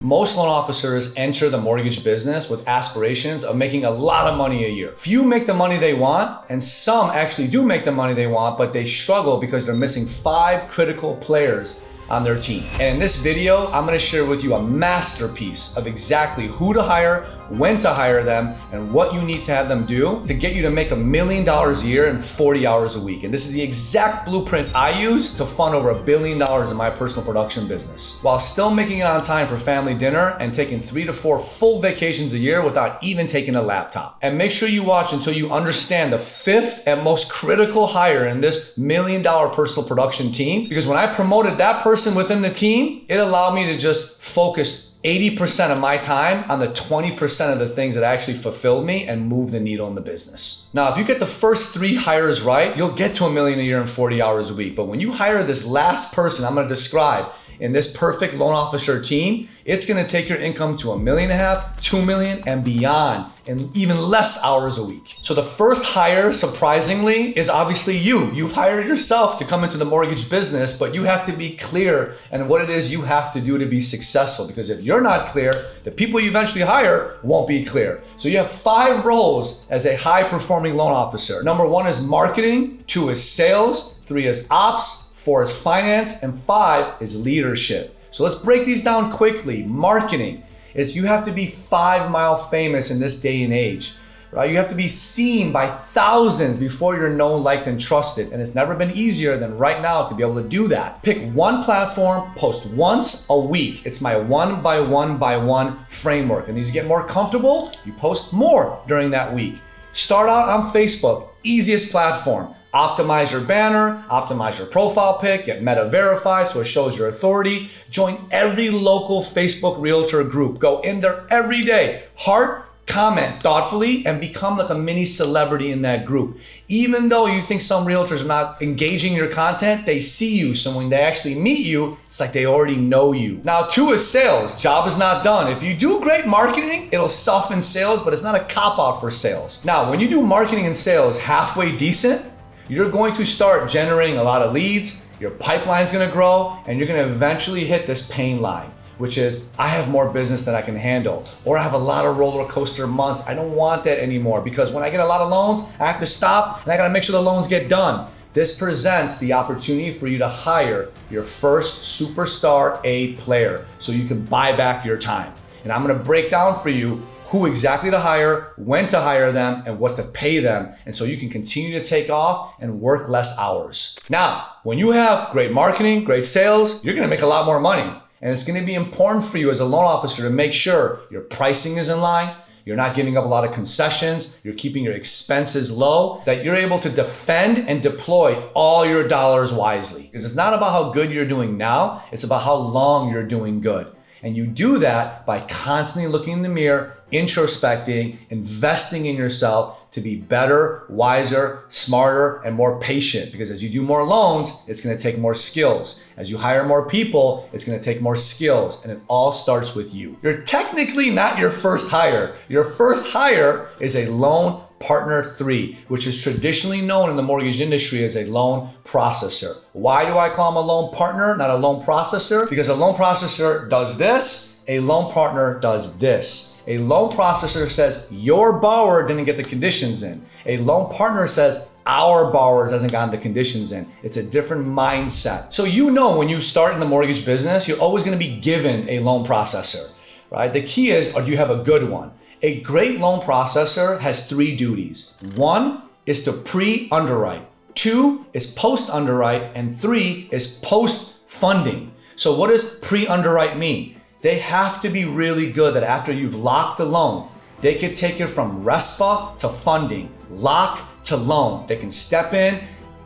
Most loan officers enter the mortgage business with aspirations of making a lot of money a year. Few make the money they want, and some actually do make the money they want, but they struggle because they're missing 5 critical players on their team. And in this video, I'm gonna share with you a masterpiece of exactly who to hire, when to hire them, and what you need to have them do to get you to make $1 million a year in 40 hours a week. And this is the exact blueprint I use to fund over $1 billion in my personal production business, while still making it on time for family dinner and taking 3 to 4 full vacations a year without even taking a laptop. And make sure you watch until you understand the 5th and most critical hire in this $1 million personal production team, because when I promoted that person within the team, it allowed me to just focus 80% of my time on the 20% of the things that actually fulfilled me and move the needle in the business. Now, if you get the first 3 hires right, you'll get to $1 million a year in 40 hours a week. But when you hire this last person I'm gonna describe in this perfect loan officer team, it's gonna take your income to $1.5 million, $2 million, and beyond in even less hours a week. So the first hire, surprisingly, is obviously you. You've hired yourself to come into the mortgage business, but you have to be clear in what it is you have to do to be successful. Because if you're not clear, the people you eventually hire won't be clear. So you have 5 roles as a high-performing loan officer. Number 1 is marketing, 2 is sales, 3 is ops, 4 is finance, and 5 is leadership. So let's break these down quickly. Marketing is you have to be 5-mile famous in this day and age, right? You have to be seen by thousands before you're known, liked, and trusted. And it's never been easier than right now to be able to do that. Pick one platform, post once a week. It's my 1 by 1 by 1 framework. And as you get more comfortable, you post more during that week. Start out on Facebook, easiest platform. Optimize your banner, optimize your profile pic, get meta verified so it shows your authority. Join every local Facebook realtor group. Go in there every day. Heart, comment thoughtfully, and become like a mini celebrity in that group. Even though you think some realtors are not engaging your content, they see you. So when they actually meet you, it's like they already know you. Now, 2 is sales. Job is not done. If you do great marketing, it'll soften sales, but it's not a cop-out for sales. Now, when you do marketing and sales halfway decent, you're going to start generating a lot of leads, your pipeline's gonna grow, and you're gonna eventually hit this pain line, which is, I have more business than I can handle, or I have a lot of roller coaster months. I don't want that anymore, because when I get a lot of loans, I have to stop and I gotta make sure the loans get done. This presents the opportunity for you to hire your first superstar A player so you can buy back your time. And I'm gonna break down for you who exactly to hire, when to hire them, and what to pay them, and so you can continue to take off and work less hours. Now, when you have great marketing, great sales, you're gonna make a lot more money. And it's gonna be important for you as a loan officer to make sure your pricing is in line, you're not giving up a lot of concessions, you're keeping your expenses low, that you're able to defend and deploy all your dollars wisely. Because it's not about how good you're doing now, it's about how long you're doing good. And you do that by constantly looking in the mirror, introspecting, investing in yourself to be better, wiser, smarter, and more patient. Because as you do more loans, it's gonna take more skills. As you hire more people, it's gonna take more skills. And it all starts with you. You're technically not your first hire. Your first hire is a loan partner 3, which is traditionally known in the mortgage industry as a loan processor. Why do I call him a loan partner, not a loan processor? Because a loan processor does this, a loan partner does this. A loan processor says your borrower didn't get the conditions in. A loan partner says our borrower hasn't gotten the conditions in. It's a different mindset. So you know when you start in the mortgage business, you're always gonna be given a loan processor, right? The key is, do you have a good one? A great loan processor has 3 duties. 1 is to pre-underwrite, 2 is post-underwrite, and 3 is post-funding. So what does pre-underwrite mean? They have to be really good that after you've locked the loan, they could take it from RESPA to funding, lock to loan. They can step in,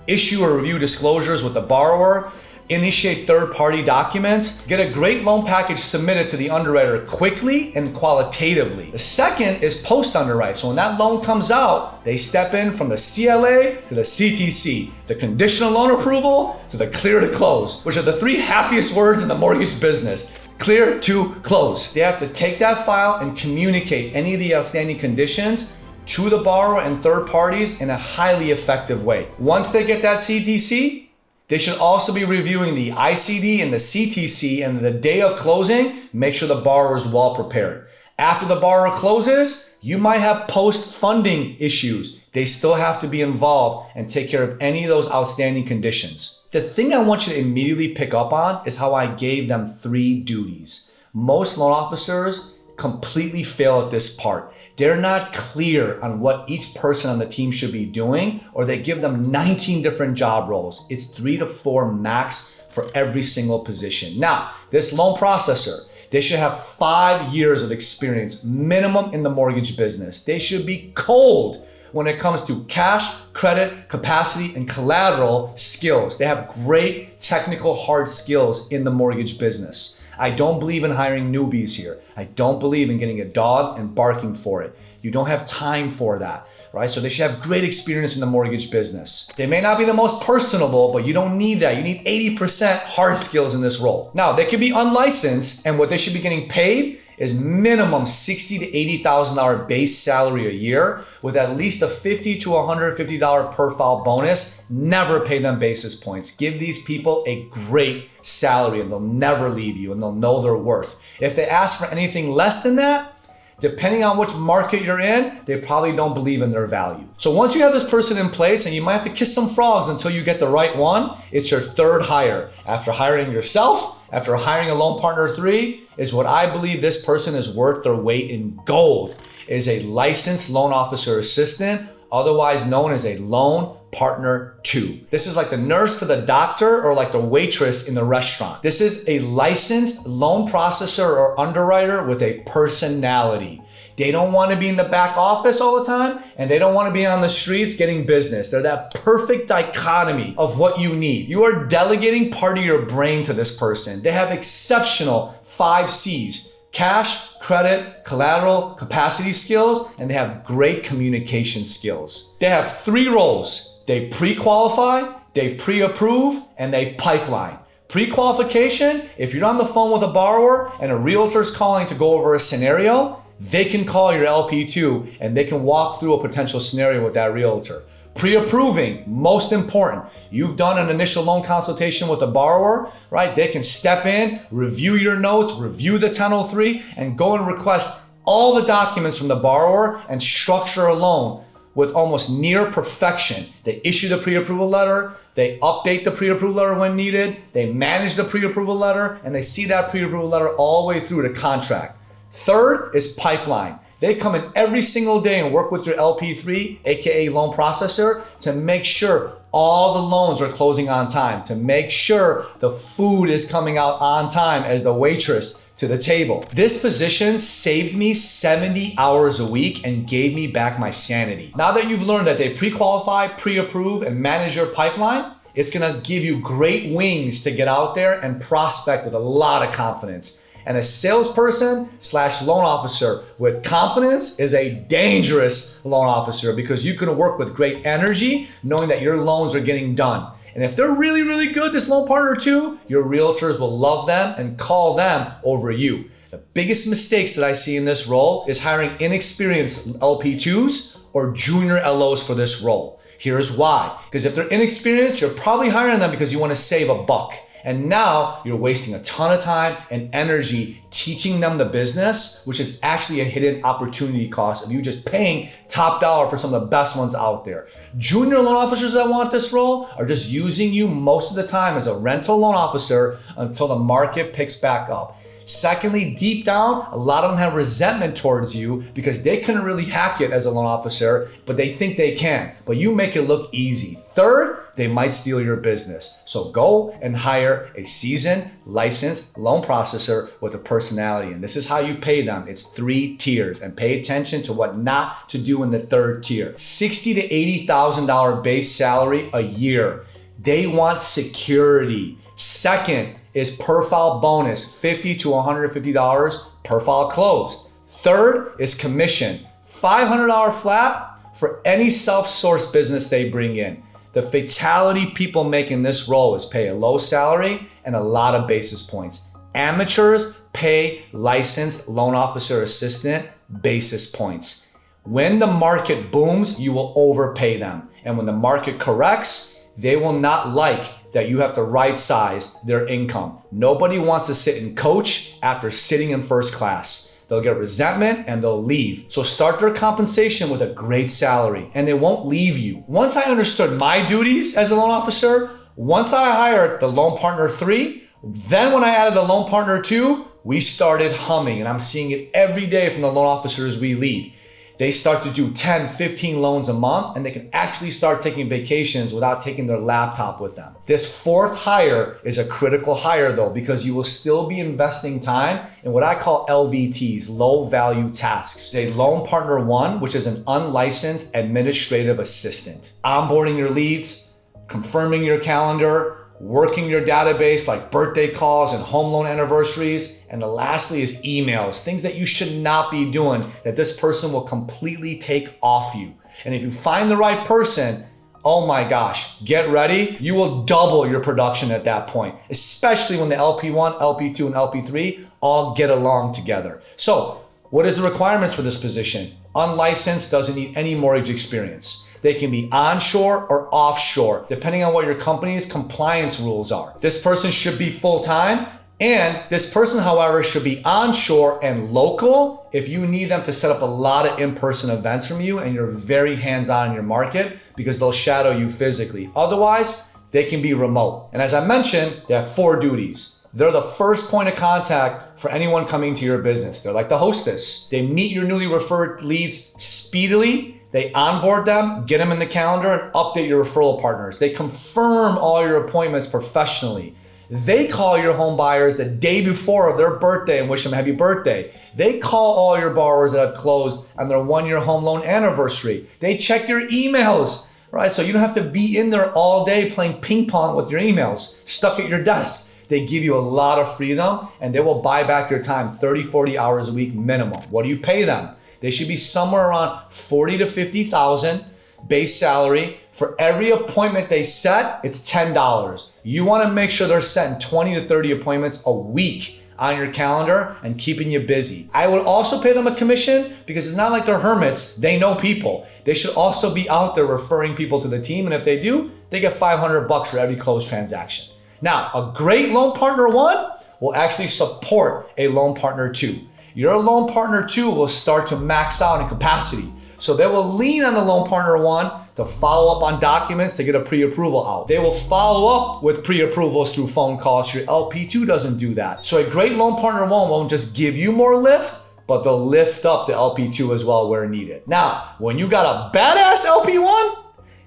issue or review disclosures with the borrower, initiate third-party documents, get a great loan package submitted to the underwriter quickly and qualitatively. The second is post-underwrite. So when that loan comes out, they step in from the CLA to the CTC, the conditional loan approval to the clear to close, which are the 3 happiest words in the mortgage business. Clear to close. They have to take that file and communicate any of the outstanding conditions to the borrower and third parties in a highly effective way. Once they get that CTC, They should also be reviewing the ICD and the CTC, and the day of closing, make sure the borrower is well prepared. After the borrower closes, you might have post-funding issues. They still have to be involved and take care of any of those outstanding conditions. The thing I want you to immediately pick up on is how I gave them 3 duties. Most loan officers completely fail at this part. They're not clear on what each person on the team should be doing, or they give them 19 different job roles. It's 3 to 4 max for every single position. Now, this loan processor, they should have 5 years of experience minimum in the mortgage business. They should be cold when it comes to cash, credit, capacity, and collateral skills. They have great technical hard skills in the mortgage business. I don't believe in hiring newbies here. I don't believe in getting a dog and barking for it. You don't have time for that, right? So they should have great experience in the mortgage business. They may not be the most personable, but you don't need that. You need 80% hard skills in this role. Now, they could be unlicensed, and what they should be getting paid is minimum $60,000 to $80,000 base salary a year, with at least a $50 to $150 per file bonus. Never pay them basis points. Give these people a great salary and they'll never leave you, and they'll know their worth. If they ask for anything less than that, depending on which market you're in, they probably don't believe in their value. So once you have this person in place, and you might have to kiss some frogs until you get the right one, it's your 3rd hire. After hiring yourself, after hiring a loan partner 3, is what I believe this person is worth their weight in gold, is a licensed loan officer assistant, otherwise known as a loan partner 2. This is like the nurse to the doctor, or like the waitress in the restaurant. This is a licensed loan processor or underwriter with a personality. They don't want to be in the back office all the time, and they don't want to be on the streets getting business. They're that perfect dichotomy of what you need. You are delegating part of your brain to this person. They have exceptional 5 C's: cash, credit, collateral, capacity skills, and they have great communication skills. They have 3 roles. They pre-qualify, they pre-approve, and they pipeline. Pre-qualification, if you're on the phone with a borrower and a realtor is calling to go over a scenario, they can call your LP2 and they can walk through a potential scenario with that realtor. Pre-approving, most important. You've done an initial loan consultation with the borrower, right? They can step in, review your notes, review the 1003, and go and request all the documents from the borrower and structure a loan with almost near perfection. They issue the pre-approval letter, they update the pre-approval letter when needed, they manage the pre-approval letter, and they see that pre-approval letter all the way through to contract. 3rd is pipeline. They come in every single day and work with your LP3, aka loan processor, to make sure all the loans are closing on time, to make sure the food is coming out on time as the waitress to the table. This position saved me 70 hours a week and gave me back my sanity. Now that you've learned that they pre-qualify, pre-approve, and manage your pipeline, it's gonna give you great wings to get out there and prospect with a lot of confidence. And a salesperson / loan officer with confidence is a dangerous loan officer, because you can work with great energy knowing that your loans are getting done. And if they're really, really good, this loan partner 2, your realtors will love them and call them over you. The biggest mistakes that I see in this role is hiring inexperienced LP2s or junior LOs for this role. Here's why. Because if they're inexperienced, you're probably hiring them because you want to save a buck. And now you're wasting a ton of time and energy teaching them the business, which is actually a hidden opportunity cost of you just paying top dollar for some of the best ones out there. Junior loan officers that want this role are just using you most of the time as a rental loan officer until the market picks back up. Secondly, deep down, a lot of them have resentment towards you because they couldn't really hack it as a loan officer, but they think they can. But you make it look easy. Third, they might steal your business. So go and hire a seasoned, licensed loan processor with a personality. And this is how you pay them. It's 3 tiers. And pay attention to what not to do in the 3rd tier. $60,000 to $80,000 base salary a year. They want security. Second is per file bonus, $50 to $150 per file closed. Third is commission, $500 flat for any self-sourced business they bring in. The fatality people make in this role is pay a low salary and a lot of basis points. Amateurs pay licensed loan officer assistant basis points. When the market booms, you will overpay them. And when the market corrects, they will not like that you have to right size their income. Nobody wants to sit in coach after sitting in first class. They'll get resentment and they'll leave. So start their compensation with a great salary and they won't leave you. Once I understood my duties as a loan officer, once I hired the loan partner 3, then when I added the loan partner 2, we started humming, and I'm seeing it every day from the loan officers we lead. They start to do 10, 15 loans a month, and they can actually start taking vacations without taking their laptop with them. This 4th hire is a critical hire though, because you will still be investing time in what I call LVTs, low value tasks. A loan partner 1, which is an unlicensed administrative assistant. Onboarding your leads, confirming your calendar, working your database like birthday calls and home loan anniversaries. And the lastly is emails, things that you should not be doing that this person will completely take off you. And if you find the right person, oh my gosh, get ready. You will double your production at that point, especially when the LP1, LP2, and LP3 all get along together. So what is the requirements for this position? Unlicensed, doesn't need any mortgage experience. They can be onshore or offshore, depending on what your company's compliance rules are. This person should be full-time, and this person, however, should be onshore and local if you need them to set up a lot of in-person events from you and you're very hands-on in your market, because they'll shadow you physically. Otherwise, they can be remote. And as I mentioned, they have 4 duties. They're the first point of contact for anyone coming to your business. They're like the hostess. They meet your newly referred leads speedily. They onboard them, get them in the calendar, and update your referral partners. They confirm all your appointments professionally. They call your home buyers the day before of their birthday and wish them happy birthday. They call all your borrowers that have closed on their 1-year home loan anniversary. They check your emails, right? So you don't have to be in there all day playing ping pong with your emails, stuck at your desk. They give you a lot of freedom and they will buy back your time 30, 40 hours a week minimum. What do you pay them? They should be somewhere around 40 to 50,000 base salary. For every appointment they set, it's $10. You want to make sure they're setting 20 to 30 appointments a week on your calendar and keeping you busy. I would also pay them a commission because it's not like they're hermits. They know people. They should also be out there referring people to the team. And if they do, they get $500 for every closed transaction. Now, a great loan partner 1 will actually support a loan partner 2. Your loan partner 2 will start to max out in capacity. So they will lean on the loan partner 1 to follow up on documents to get a pre-approval out. They will follow up with pre-approvals through phone calls. Your LP2 doesn't do that. So a great loan partner 1 won't just give you more lift, but they'll lift up the LP2 as well where needed. Now, when you got a badass LP1,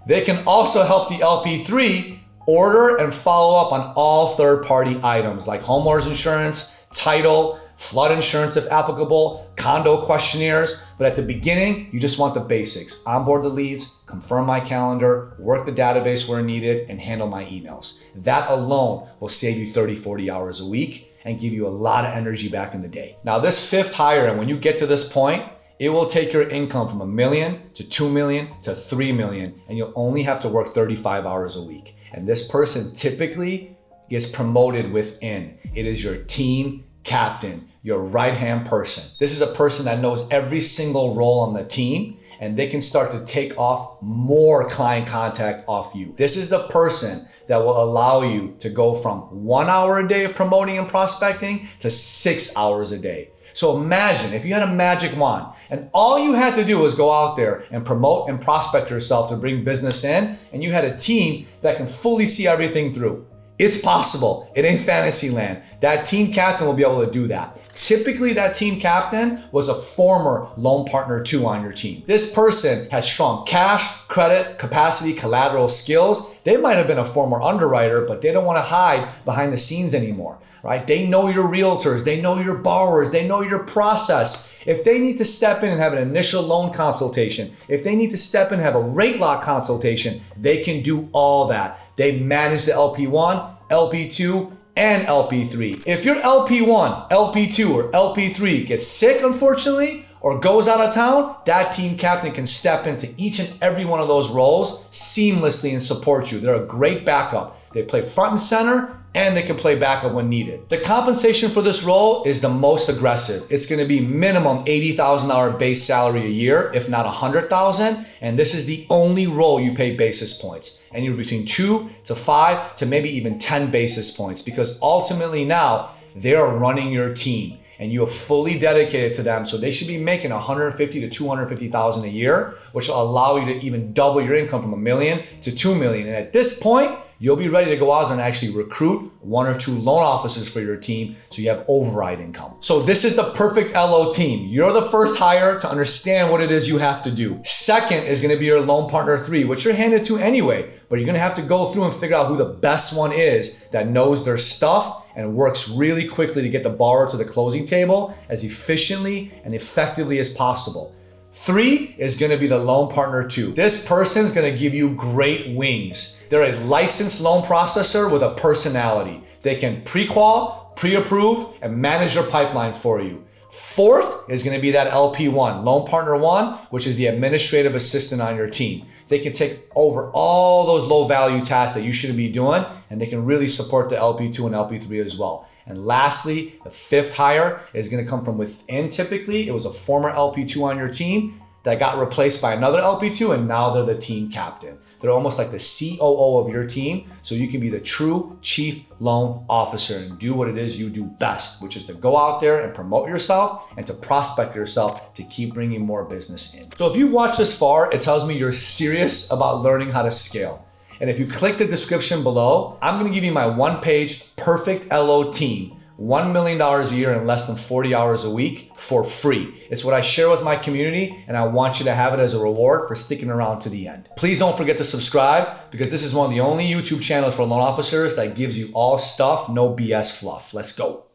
they can also help the LP3 order and follow up on all third-party items like homeowners insurance, title, flood insurance if applicable, condo questionnaires. But at the beginning, you just want the basics. Onboard the leads, confirm my calendar, work the database where needed, and handle my emails. That alone will save you 30, 40 hours a week and give you a lot of energy back in the day. Now this 5th hire, and when you get to this point, it will take your income from $1 million to $2 million to $3 million, and you'll only have to work 35 hours a week. And this person typically gets promoted within. It is your team captain, your right-hand person. This is a person that knows every single role on the team, and they can start to take off more client contact off you. This is the person that will allow you to go from 1 hour a day of promoting and prospecting to 6 hours a day. So imagine if you had a magic wand and all you had to do was go out there and promote and prospect yourself to bring business in, and you had a team that can fully see everything through. It's possible. It ain't fantasy land. That team captain will be able to do that. Typically, that team captain was a former loan partner 2 on your team. This person has strong cash, credit, capacity, collateral skills. They might have been a former underwriter, but they don't want to hide behind the scenes anymore, right? They know your realtors. They know your borrowers. They know your process. If they need to step in and have an initial loan consultation, if they need to step in and have a rate lock consultation, they can do all that. They manage the LP1, LP2, and LP3. If your LP1, LP2, or LP3 gets sick, unfortunately, or goes out of town, that team captain can step into each and every one of those roles seamlessly and support you. They're a great backup. They play front and center and they can play backup when needed. The compensation for this role is the most aggressive. It's gonna be minimum $80,000 base salary a year, if not $100,000, and this is the only role you pay basis points. And you're between 2 to 5 to maybe even 10 basis points, because ultimately now they're running your team and you are fully dedicated to them. So they should be making $150,000 to $250,000 a year, which will allow you to even double your income from $1 million to $2 million. And at this point, you'll be ready to go out there and actually recruit 1 or 2 loan officers for your team so you have override income. So this is the perfect LO team. You're the first hire to understand what it is you have to do. Second is gonna be your loan partner 3, which you're handed to anyway, but you're gonna have to go through and figure out who the best one is that knows their stuff and works really quickly to get the borrower to the closing table as efficiently and effectively as possible. 3 is gonna be the loan partner 2. This person's gonna give you great wings. They're a licensed loan processor with a personality. They can pre-qual, pre-approve, and manage your pipeline for you. 4th is gonna be that LP1, loan partner 1, which is the administrative assistant on your team. They can take over all those low value tasks that you shouldn't be doing, and they can really support the LP2 and LP3 as well. And lastly, the 5th hire is gonna come from within typically. It was a former LP2 on your team that got replaced by another LP2, and now they're the team captain. They're almost like the COO of your team, so you can be the true chief loan officer and do what it is you do best, which is to go out there and promote yourself and to prospect yourself to keep bringing more business in. So if you've watched this far, it tells me you're serious about learning how to scale. And if you click the description below, I'm gonna give you my 1-page perfect LO team, $1 million a year in less than 40 hours a week for free. It's what I share with my community, and I want you to have it as a reward for sticking around to the end. Please don't forget to subscribe, because this is one of the only YouTube channels for loan officers that gives you all stuff, no BS fluff. Let's go.